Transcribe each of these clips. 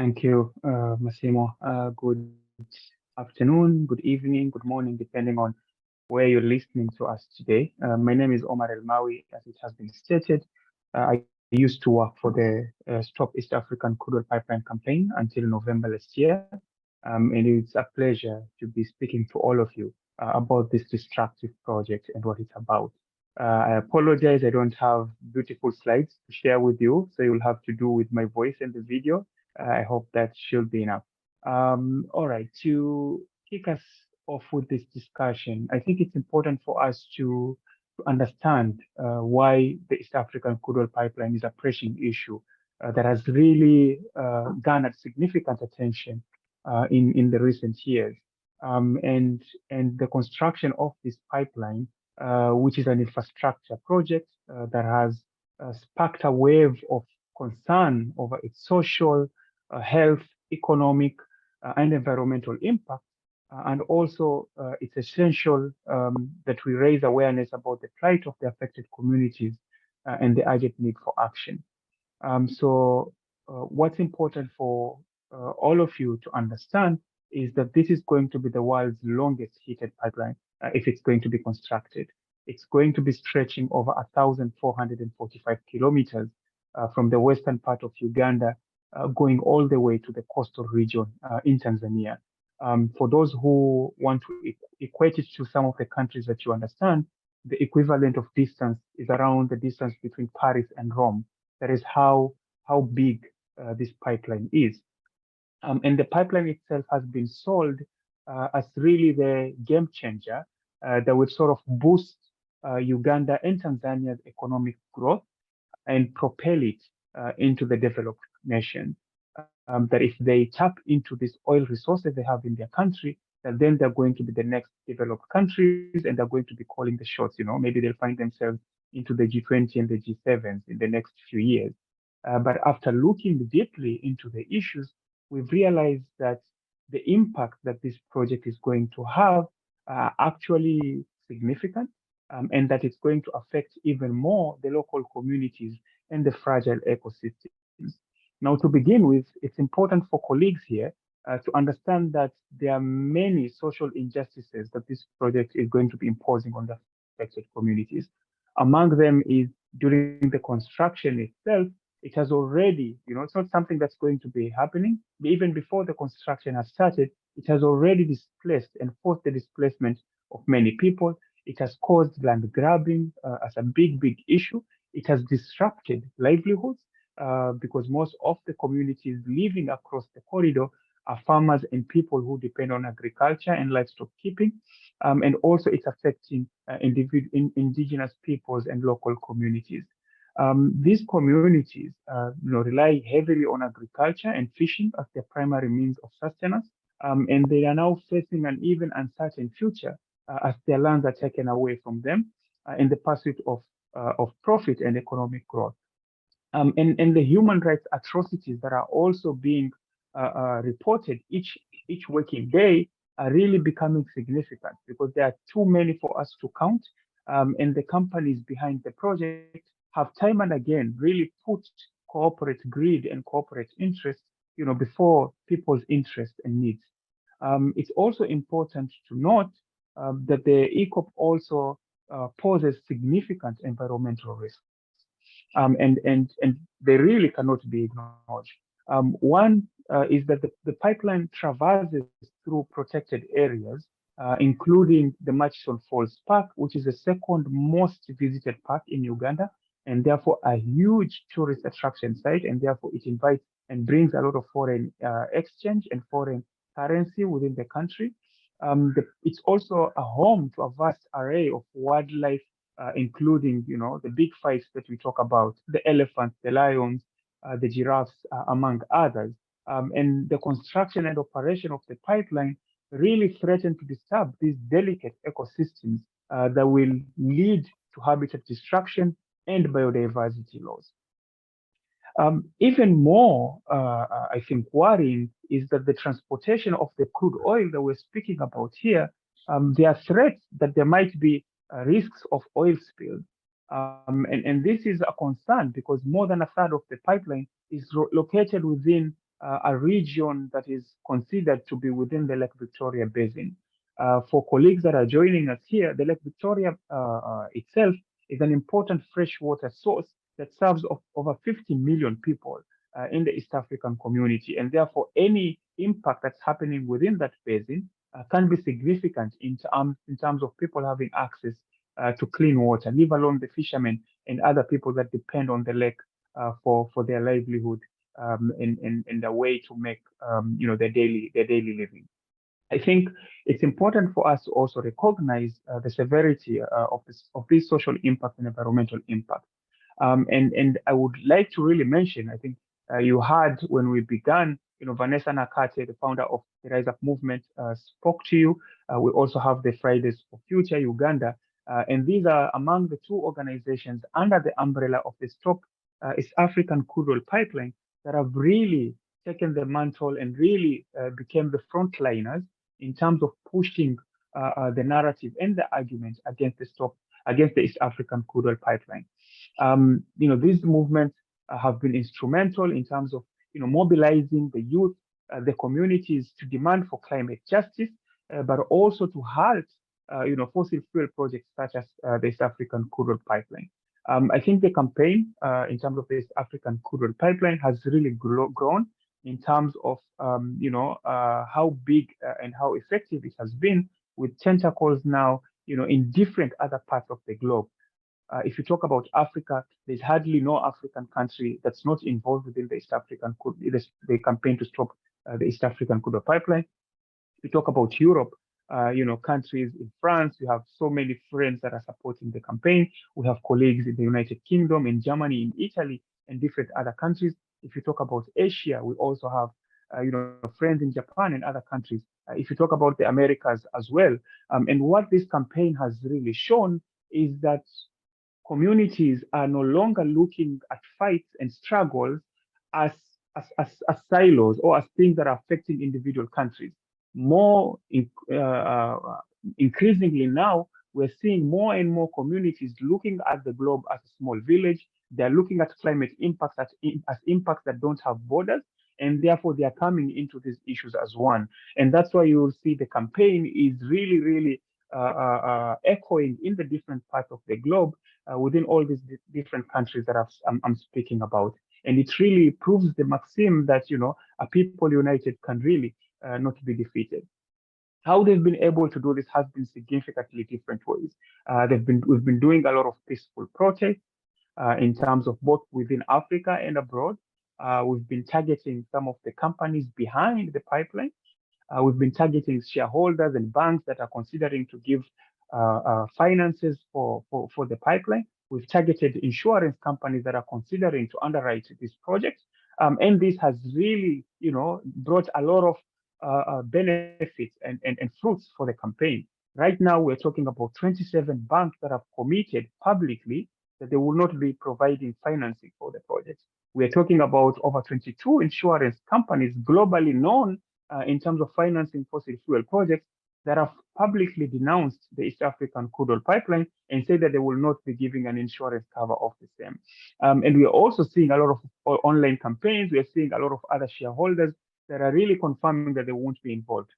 Thank you, Massimo. Good afternoon, good evening, good morning, depending on where you're listening to us today. My name is Omar Elmawi, as it has been stated. I used to work for the Stop East African Crude Oil Pipeline campaign until November last year. And it's a pleasure to be speaking to all of you about this destructive project and what it's about. I apologize, I don't have beautiful slides to share with you, so you'll have to do with my voice and the video. I hope that should be enough. All right, to kick us off with this discussion, I think it's important for us to understand why the East African crude oil pipeline is a pressing issue that has really garnered significant attention in the recent years. And the construction of this pipeline, which is an infrastructure project that has sparked a wave of concern over its social, health, economic, and environmental impact. And also, it's essential that we raise awareness about the plight of the affected communities and the urgent need for action. What's important for all of you to understand is that this is going to be the world's longest heated pipeline if it's going to be constructed. It's going to be stretching over 1,445 kilometers from the western part of Uganda, going all the way to the coastal region in Tanzania. For those who want to equate it to some of the countries that you understand, the equivalent of distance is around the distance between Paris and Rome. That is how big this pipeline is. And the pipeline itself has been sold as really the game changer that would sort of boost Uganda and Tanzania's economic growth and propel it into the developed nation. That if they tap into these oil resources they have in their country, that then they're going to be the next developed countries and they're going to be calling the shots. Maybe they'll find themselves into the G20 and the G7s in the next few years. But after looking deeply into the issues, we've realized that the impact that this project is going to have are actually significant, and that it's going to affect even more the local communities and the fragile ecosystems. Now, to begin with, it's important for colleagues here to understand that there are many social injustices that this project is going to be imposing on the affected communities. Among them is during the construction itself, it has already, it's not something that's going to be happening. Even before the construction has started, it has already displaced and forced the displacement of many people. It has caused land grabbing as a big issue. It has disrupted livelihoods because most of the communities living across the corridor are farmers and people who depend on agriculture and livestock keeping. And also it's affecting indigenous peoples and local communities. These communities rely heavily on agriculture and fishing as their primary means of sustenance, and they are now facing an even uncertain future as their lands are taken away from them in the pursuit of profit and economic growth. And the human rights atrocities that are also being reported each working day are really becoming significant because there are too many for us to count. And the companies behind the project have time and again really put corporate greed and corporate interest, before people's interests and needs. It's also important to note that the EACOP also poses significant environmental risks. And they really cannot be ignored. One is that the pipeline traverses through protected areas, including the Murchison Falls Park, which is the second most visited park in Uganda, and therefore a huge tourist attraction site, and therefore it invites and brings a lot of foreign exchange and foreign currency within the country. It's also a home to a vast array of wildlife, including, the big five that we talk about, the elephants, the lions, the giraffes, among others. And the construction and operation of the pipeline really threaten to disturb these delicate ecosystems that will lead to habitat destruction and biodiversity loss. Even more, I think, worrying is that the transportation of the crude oil that we're speaking about here, there are threats that there might be risks of oil spill. And this is a concern because more than a third of the pipeline is located within a region that is considered to be within the Lake Victoria Basin. For colleagues that are joining us here, the Lake Victoria itself is an important freshwater source that serves over 50 million people in the East African community. And therefore, any impact that's happening within that basin can be significant in terms of people having access to clean water, leave alone the fishermen and other people that depend on the lake for their livelihood and the way to make their daily living. I think it's important for us to also recognize the severity of this social impact and environmental impact. And I would like to really mention, I think you had when we began, Vanessa Nakate, the founder of the Rise Up movement, spoke to you. We also have the Fridays for Future Uganda, and these are among the two organizations under the umbrella of the Stop East African Crude Oil Pipeline that have really taken the mantle and really became the frontliners in terms of pushing the narrative and the argument against the East African Crude Oil Pipeline. These movements have been instrumental in terms of mobilizing the youth, the communities to demand for climate justice, but also to halt fossil fuel projects such as the East African Crude Oil Pipeline. I think the campaign in terms of the East African Crude Oil Pipeline has really grown in terms of how big and how effective it has been, with tentacles now in different other parts of the globe. If you talk about Africa, there's hardly no African country that's not involved within the East African the campaign to stop the East African Crude Oil Pipeline. If you talk about Europe, countries in France, we have so many friends that are supporting the campaign. We have colleagues in the United Kingdom, in Germany, in Italy, and different other countries. If you talk about Asia, we also have friends in Japan and other countries. If you talk about the Americas as well, and what this campaign has really shown is that communities are no longer looking at fights and struggles as silos or as things that are affecting individual countries. Increasingly now, we're seeing more and more communities looking at the globe as a small village. They're looking at climate impacts as impacts that don't have borders, and therefore they are coming into these issues as one. And that's why you will see the campaign is really, really echoing in the different parts of the globe within all these different countries that I'm speaking about. And it really proves the maxim that, a people united can really not be defeated. How they've been able to do this has been significantly different ways. We've been doing a lot of peaceful protests in terms of both within Africa and abroad. We've been targeting some of the companies behind the pipeline. We've been targeting shareholders and banks that are considering to give finances for the pipeline. We've targeted insurance companies that are considering to underwrite this project. And this has really, brought a lot of benefits and fruits for the campaign. Right now, we're talking about 27 banks that have committed publicly that they will not be providing financing for the project. We're talking about over 22 insurance companies globally known in terms of financing fossil fuel projects that have publicly denounced the East African Crude Oil Pipeline and say that they will not be giving an insurance cover of the same. And we are also seeing a lot of online campaigns. We are seeing a lot of other shareholders that are really confirming that they won't be involved.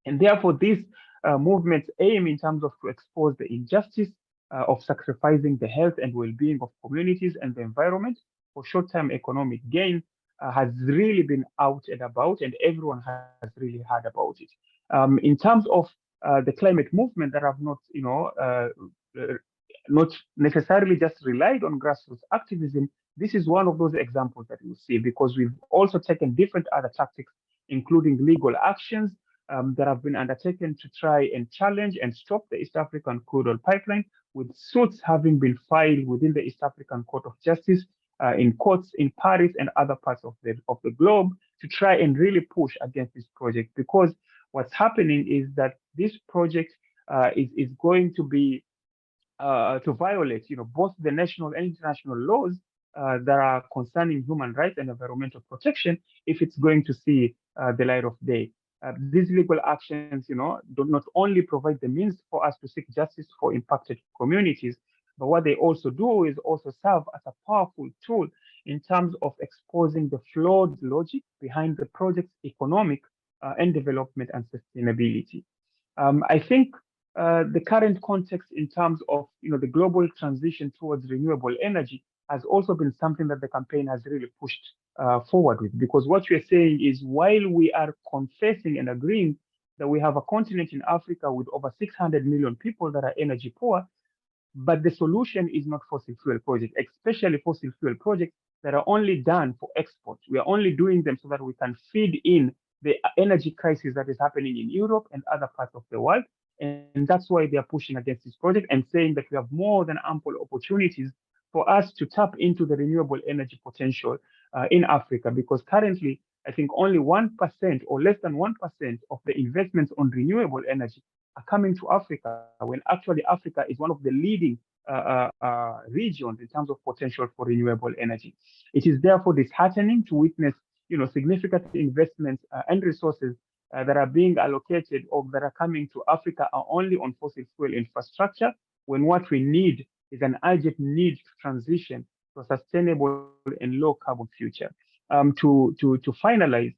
And therefore, these movements aim in terms of to expose the injustice of sacrificing the health and well-being of communities and the environment for short-term economic gain has really been out and about, and everyone has really heard about it. In terms of the climate movement that have not, not necessarily just relied on grassroots activism, this is one of those examples that you see, because we've also taken different other tactics, including legal actions that have been undertaken to try and challenge and stop the East African Crude Oil Pipeline, with suits having been filed within the East African Court of Justice in courts in Paris and other parts of the globe to try and really push against this project. Because what's happening is that this project is going to be to violate, both the national and international laws that are concerning human rights and environmental protection if it's going to see the light of day. These legal actions, do not only provide the means for us to seek justice for impacted communities, but what they also do is also serve as a powerful tool in terms of exposing the flawed logic behind the project's economic and development and sustainability. I think the current context in terms of the global transition towards renewable energy has also been something that the campaign has really pushed forward with, because what we're saying is, while we are confessing and agreeing that we have a continent in Africa with over 600 million people that are energy poor, but the solution is not fossil fuel projects, especially fossil fuel projects that are only done for export. We are only doing them so that we can feed in the energy crisis that is happening in Europe and other parts of the world. And that's why they are pushing against this project and saying that we have more than ample opportunities for us to tap into the renewable energy potential in Africa, because currently, I think only 1% or less than 1% of the investments on renewable energy are coming to Africa, when actually Africa is one of the leading regions in terms of potential for renewable energy. It is therefore disheartening to witness, significant investments and resources that are being allocated or that are coming to Africa are only on fossil fuel infrastructure, when what we need is an urgent need to transition to a sustainable and low carbon future. To finalize,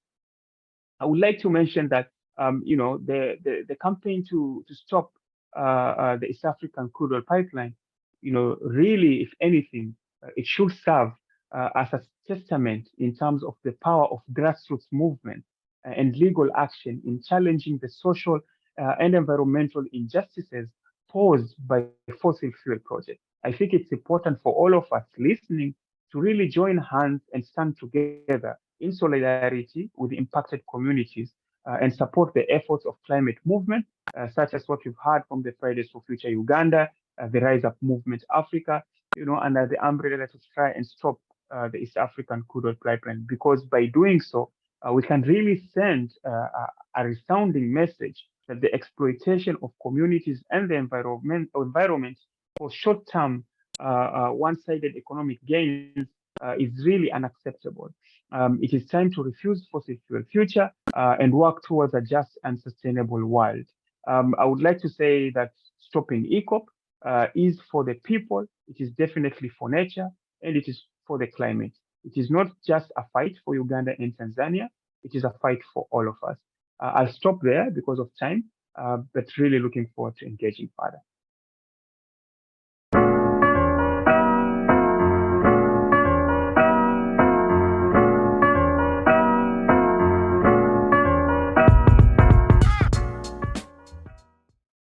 I would like to mention that the campaign to stop the East African crude oil pipeline, really, if anything, it should serve as a testament in terms of the power of grassroots movement and legal action in challenging the social and environmental injustices posed by fossil fuel projects. I think it's important for all of us listening to really join hands and stand together in solidarity with impacted communities and support the efforts of climate movement, such as what we've heard from the Fridays for Future Uganda, the Rise Up Movement Africa, under the umbrella to try and stop the East African crude oil pipeline. Because by doing so, we can really send a resounding message that the exploitation of communities and the environment for short-term, one-sided economic gains is really unacceptable. It is time to refuse fossil fuel future and work towards a just and sustainable world. I would like to say that stopping EACOP is for the people, it is definitely for nature, and it is for the climate. It is not just a fight for Uganda and Tanzania, it is a fight for all of us. I'll stop there because of time, but really looking forward to engaging further.